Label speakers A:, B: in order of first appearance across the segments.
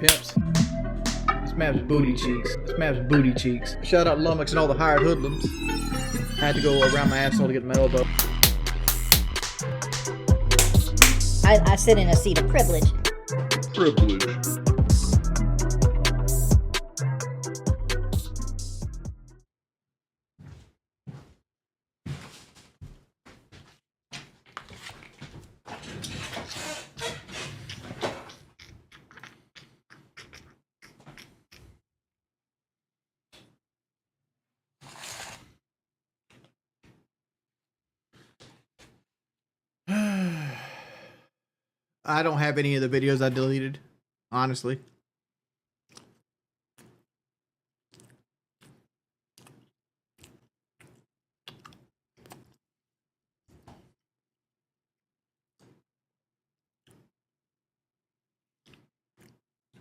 A: pimps. This map's booty cheeks. This map's booty cheeks. Shout out Lummox and all the hired hoodlums. I had to go around my asshole to get my elbow.
B: I sit in a seat of privilege.
C: Privilege.
A: I don't have any of the videos I deleted, honestly.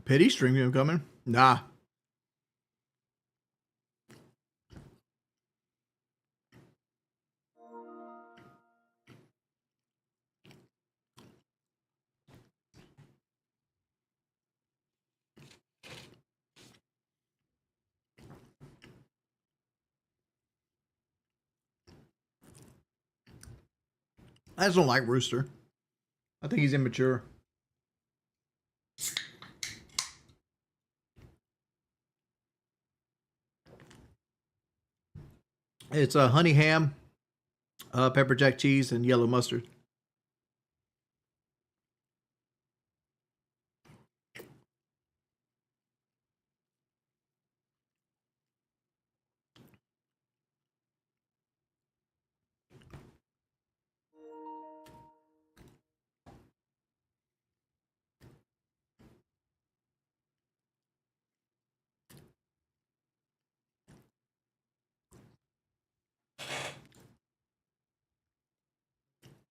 A: Pity stream coming? Nah. I just don't like Rooster. I think he's immature. It's a honey ham, pepper jack cheese, and yellow mustard.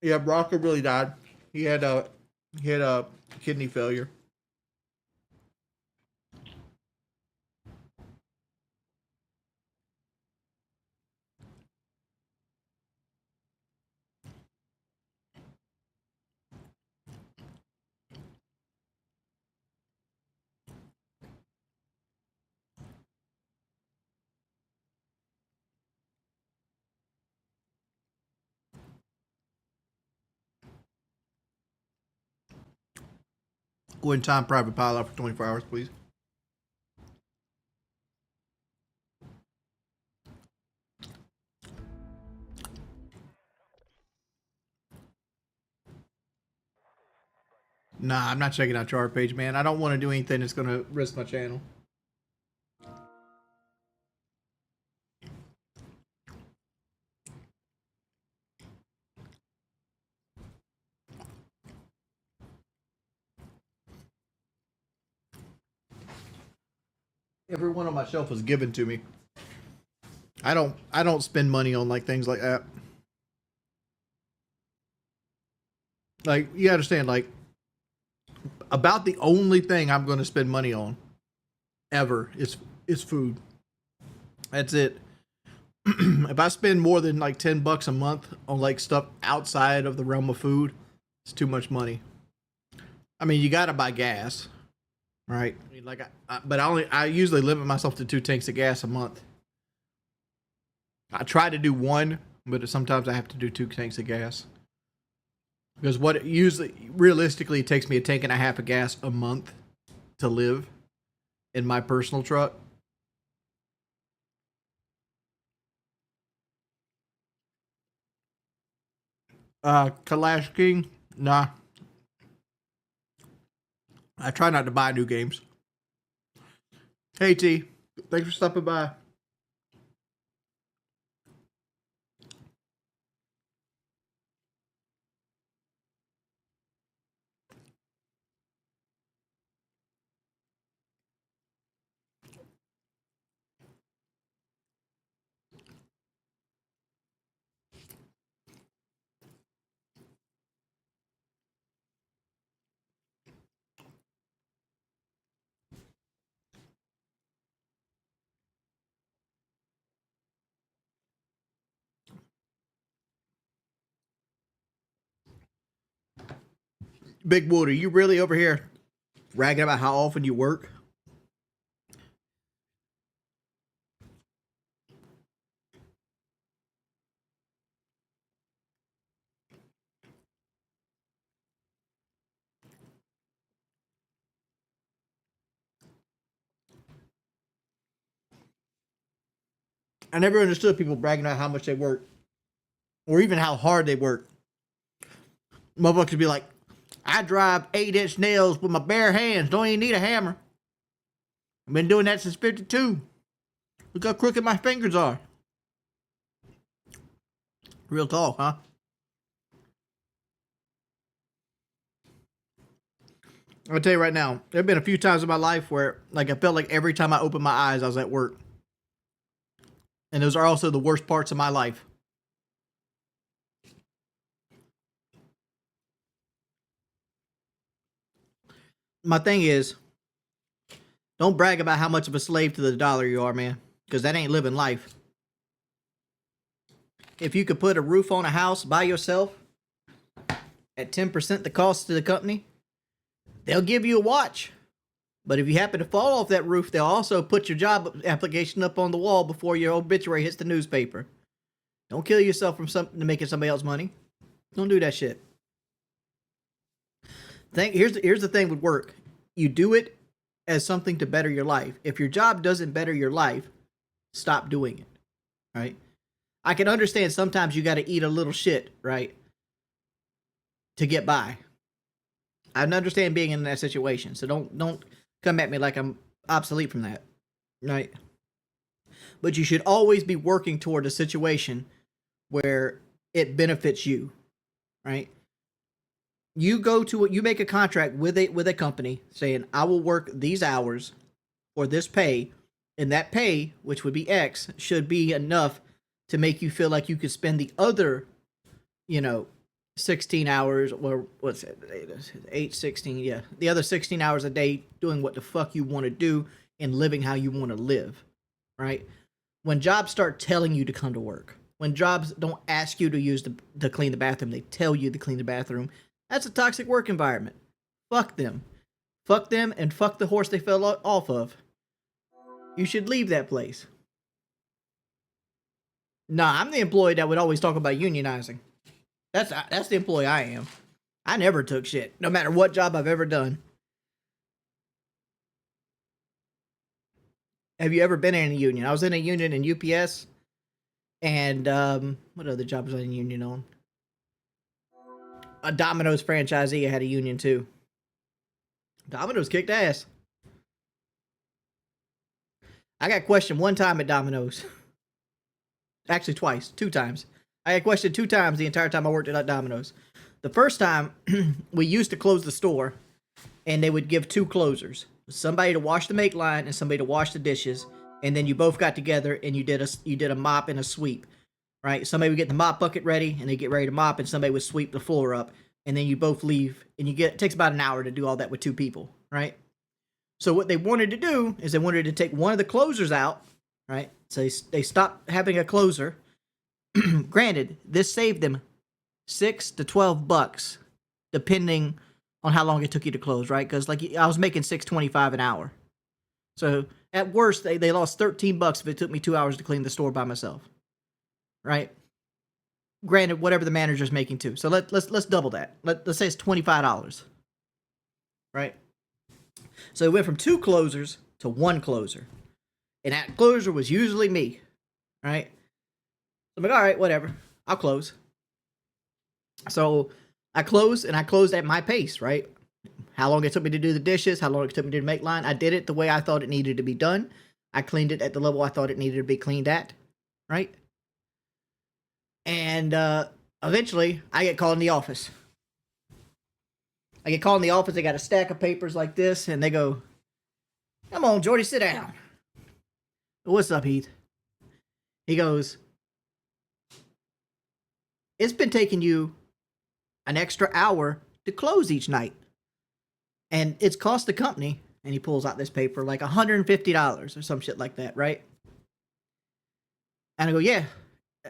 A: Yeah, Rocco really died. He had a kidney failure. Go ahead and time private pilot for 24 hours, please. Nah, I'm not checking out your art page, man. I don't want to do anything that's going to risk my channel. Every one on my shelf was given to me. I don't spend money on like things like that. Like, you understand, like, about the only thing I'm going to spend money on ever is food. That's it. If I spend more than like $10 a month on like stuff outside of the realm of food, it's too much money. I mean, you got to buy gas, right? I mean, like, I usually limit myself to 2 tanks of gas a month. I try to do 1, but sometimes I have to do 2 tanks of gas. Because what it usually, realistically, it takes me a tank and a half of gas a month to live in my personal truck. Kalash King, nah. I try not to buy new games. Hey T, thanks for stopping by. Big Woody, you really over here bragging about how often you work. I never understood people bragging about how much they work, or even how hard they work. Motherfuckers be like, I drive 8-inch nails with my bare hands. Don't even need a hammer. I've been doing that since 52. Look how crooked my fingers are. Real talk, huh? I'll tell you right now, there have been a few times in my life where like I felt like every time I opened my eyes, I was at work. And those are also the worst parts of my life. My thing is, don't brag about how much of a slave to the dollar you are, man. Because that ain't living life. If you could put a roof on a house by yourself at 10% the cost to the company, they'll give you a watch. But if you happen to fall off that roof, they'll also put your job application up on the wall before your obituary hits the newspaper. Don't kill yourself from something to making somebody else money. Don't do that shit. Here's the thing with work. You do it as something to better your life. If your job doesn't better your life, stop doing it. Right? I can understand sometimes you got to eat a little shit, right? To get by. I understand being in that situation. So don't come at me like I'm obsolete from that. Right? But you should always be working toward a situation where it benefits you. Right? You make a contract with a company saying, I will work these hours for this pay, and that pay, which would be X, should be enough to make you feel like you could spend the other, 16 hours, or what's it, 8, 16, yeah, the other 16 hours a day doing what the fuck you want to do and living how you want to live, right? When jobs start telling you to come to work, when jobs don't ask you to clean the bathroom, they tell you to clean the bathroom, that's a toxic work environment. Fuck them. Fuck them and fuck the horse they fell off of. You should leave that place. Nah, I'm the employee that would always talk about unionizing. That's the employee I am. I never took shit, no matter what job I've ever done. Have you ever been in a union? I was in a union in UPS, and what other job was I in a union on? A Domino's franchisee had a union too. Domino's kicked ass. I got questioned one time at Domino's. Actually, twice. 2 times. I got questioned 2 times the entire time I worked at Domino's. The first time, we used to close the store, and they would give 2 closers. Somebody to wash the make line and somebody to wash the dishes, and then you both got together and you did a mop and a sweep. Right? Somebody would get the mop bucket ready, and they get ready to mop, and somebody would sweep the floor up, and then you both leave, and it takes about an hour to do all that with 2 people, right? So what they wanted to do is they wanted to take one of the closers out, right? So they stopped having a closer. Granted, this saved them $6 to $12, depending on how long it took you to close, right? Because like I was making $6.25 an hour, so at worst they lost $13 if it took me 2 hours to clean the store by myself. Right? Granted, whatever the manager's making too. So let's double that. Let's say it's $25. Right? So it went from 2 closers to 1 closer. And that closer was usually me. Right? I'm like, all right, whatever. I'll close. So I closed, and I closed at my pace, right? How long it took me to do the dishes, how long it took me to make line. I did it the way I thought it needed to be done. I cleaned it at the level I thought it needed to be cleaned at. Right? And eventually, I get called in the office. They got a stack of papers like this, and they go, come on, Jordy, sit down. What's up, Heath? He goes, it's been taking you an extra hour to close each night. And it's cost the company, and he pulls out this paper, like $150 or some shit like that, right? And I go, yeah,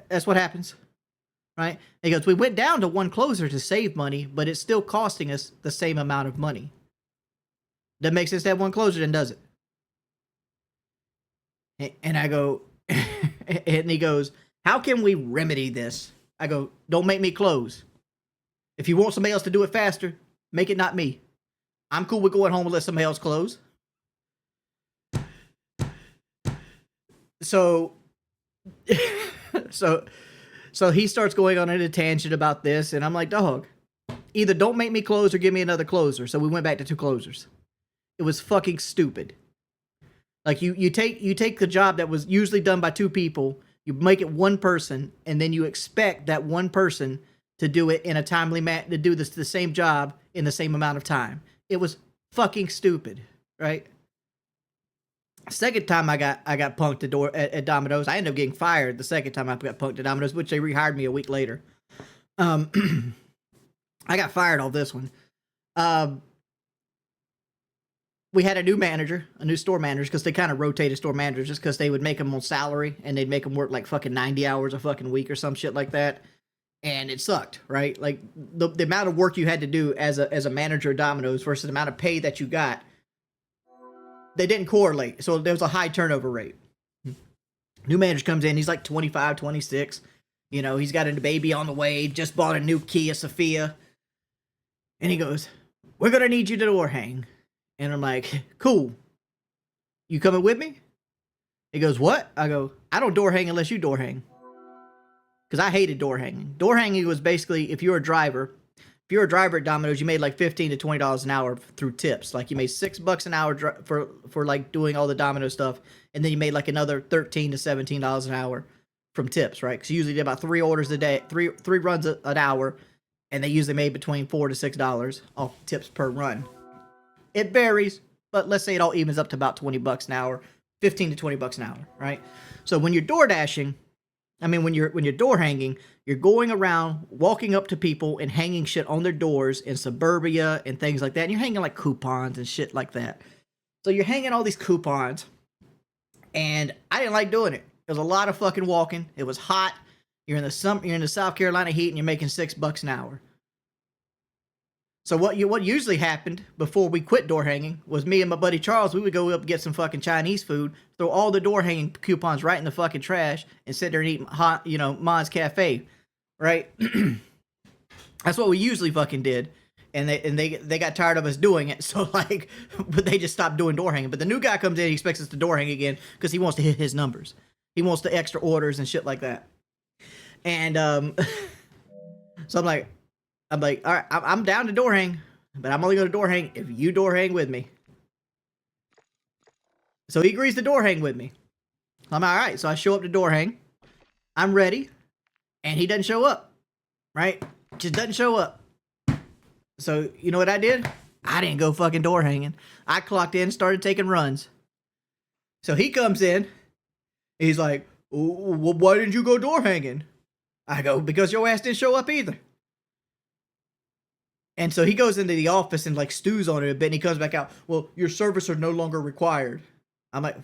A: that's what happens. Right? He goes, we went down to 1 closer to save money, but it's still costing us the same amount of money.
C: Doesn't make sense to have one closer, then does it? And I go, and he goes, how can we remedy this? I go, don't make me close. If you want somebody else to do it faster, make it not me. I'm cool with going home and let somebody else close. So, so he starts going on a tangent about this, and I'm like, dog, either don't make me close or give me another closer. So we went back to 2 closers. It was fucking stupid. Like you take the job that was usually done by 2 people, you make it 1 person, and then you expect that 1 person to do it in a timely manner, to do the same job in the same amount of time. It was fucking stupid, right? Second time I got punked at Domino's. I ended up getting fired the second time I got punked at Domino's, which they rehired me a week later. I got fired off this one. We had a new store manager, because they kind of rotated store managers just because they would make them on salary and they'd make them work like fucking 90 hours a fucking week or some shit like that. And it sucked, right? Like the amount of work you had to do as a manager of Domino's versus the amount of pay that you got, they didn't correlate. So there was a high turnover rate. New manager comes in, he's like 25, 26. You know, he's got a baby on the way, just bought a new Kia Sophia. And he goes, we're going to need you to door hang. And I'm like, cool. You coming with me? He goes, what? I go, I don't door hang unless you door hang. Because I hated door hanging. Door hanging was basically, if you're a driver at Domino's, you made like $15 to $20 an hour through tips. Like you made $6 an hour for like doing all the Domino stuff, and then you made like another $13 to $17 an hour from tips, right? Because you usually did about 3 orders a day, three runs an hour, and they usually made between $4 to $6 off tips per run. It varies, but let's say it all evens up to about $20 an hour, $15 to $20 an hour, right? So when you're door dashing, when you're door hanging, you're going around, walking up to people and hanging shit on their doors in suburbia and things like that. And you're hanging like coupons and shit like that. So you're hanging all these coupons, and I didn't like doing it. It was a lot of fucking walking. It was hot. You're in the South Carolina heat, and you're making $6 an hour. So what usually happened before we quit door hanging was me and my buddy Charles, we would go up and get some fucking Chinese food, throw all the door hanging coupons right in the fucking trash, and sit there and eat hot, Mon's Cafe, right? That's what we usually fucking did, and they got tired of us doing it, so like, but they just stopped doing door hanging. But the new guy comes in, he expects us to door hang again because he wants to hit his numbers, he wants the extra orders and shit like that, and so I'm like, all right, I'm down to door hang, but I'm only going to door hang if you door hang with me. So he agrees to door hang with me. I'm all right. So I show up to door hang. I'm ready. And he doesn't show up. Right? Just doesn't show up. So you know what I did? I didn't go fucking door hanging. I clocked in, started taking runs. So he comes in. He's like, well, why didn't you go door hanging? I go, because your ass didn't show up either. And so he goes into the office and like stews on it a bit, and he comes back out. Well, your service are no longer required. I'm like,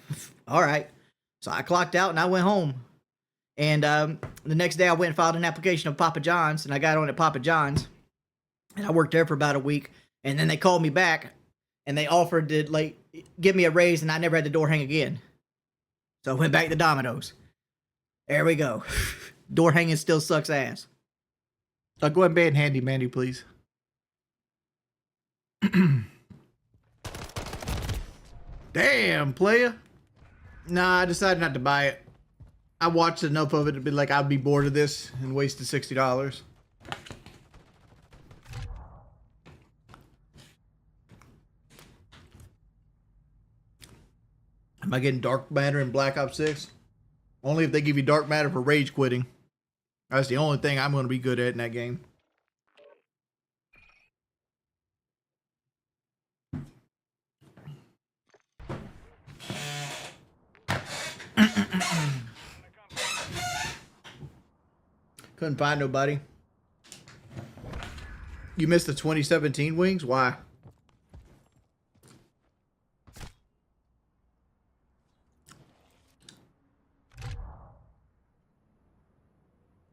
C: all right. So I clocked out and I went home. And the next day I went and filed an application of Papa John's, and I got on at Papa John's, and I worked there for about a week. And then they called me back, and they offered to like give me a raise, and I never had to door hang again. So I went back to Domino's. There we go. Door hanging still sucks ass.
A: Go ahead and ban Handy Mandy, please. Damn, player. Nah, I decided not to buy it. I watched enough of it to be like, I'd be bored of this and wasted $60. Am I getting dark matter in Black Ops 6? Only if they give you dark matter for rage quitting. That's the only thing I'm going to be good at in that game. Couldn't find nobody. You missed the 2017 wings? Why?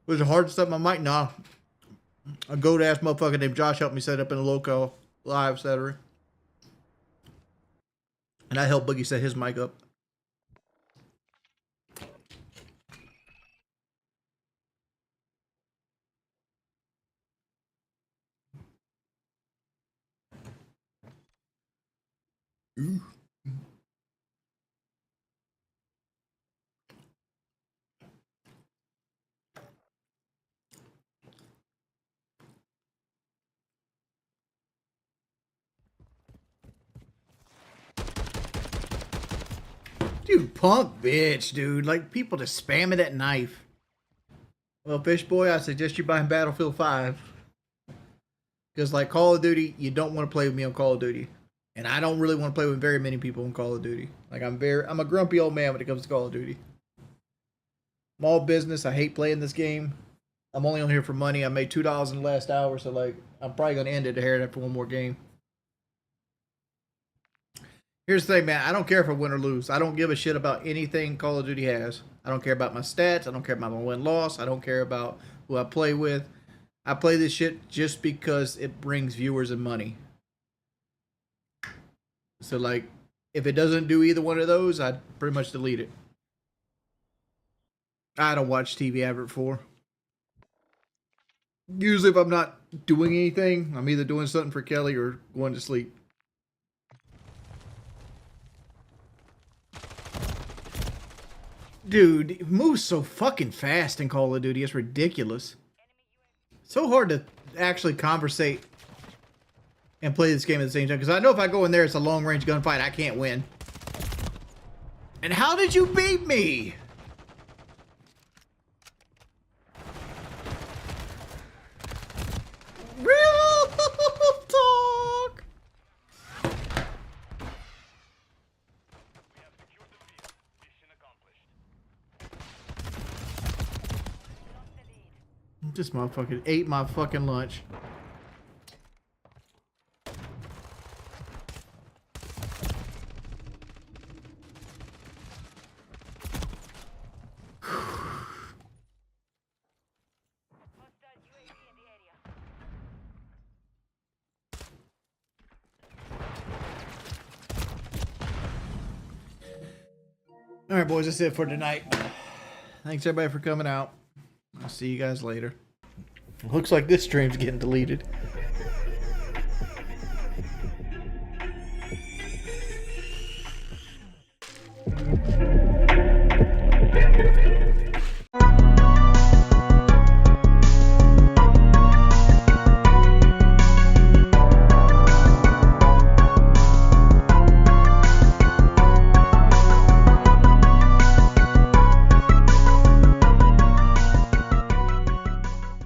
A: Was it hard to set my mic? Nah. A goat ass motherfucker named Josh helped me set up in a local live setter. And I helped Boogie set his mic up. Ooh. Dude, punk bitch, dude. Like, people just spamming that knife. Well, Fish Boy, I suggest you buy Battlefield 5. Because, like, Call of Duty, you don't want to play with me on Call of Duty. And I don't really want to play with very many people on Call of Duty. Like, I'm a grumpy old man when it comes to Call of Duty. I'm all business. I hate playing this game. I'm only on here for money. I made $2 in the last hour, so, like, I'm probably going to end it here after one more game. Here's the thing, man. I don't care if I win or lose. I don't give a shit about anything Call of Duty has. I don't care about my stats. I don't care about my win-loss. I don't care about who I play with. I play this shit just because it brings viewers and money. So, like, if it doesn't do either one of those, I'd pretty much delete it. I don't watch TV ever before. Usually, if I'm not doing anything, I'm either doing something for Kelly or going to sleep. Dude, it moves so fucking fast in Call of Duty. It's ridiculous. So hard to actually conversate and play this game at the same time. Because I know if I go in there, it's a long-range gunfight. I can't win. And how did you beat me? Real talk. This motherfucker ate my fucking lunch. All right, boys, that's it for tonight. Thanks everybody for coming out. I'll see you guys later. Looks like this stream's getting deleted.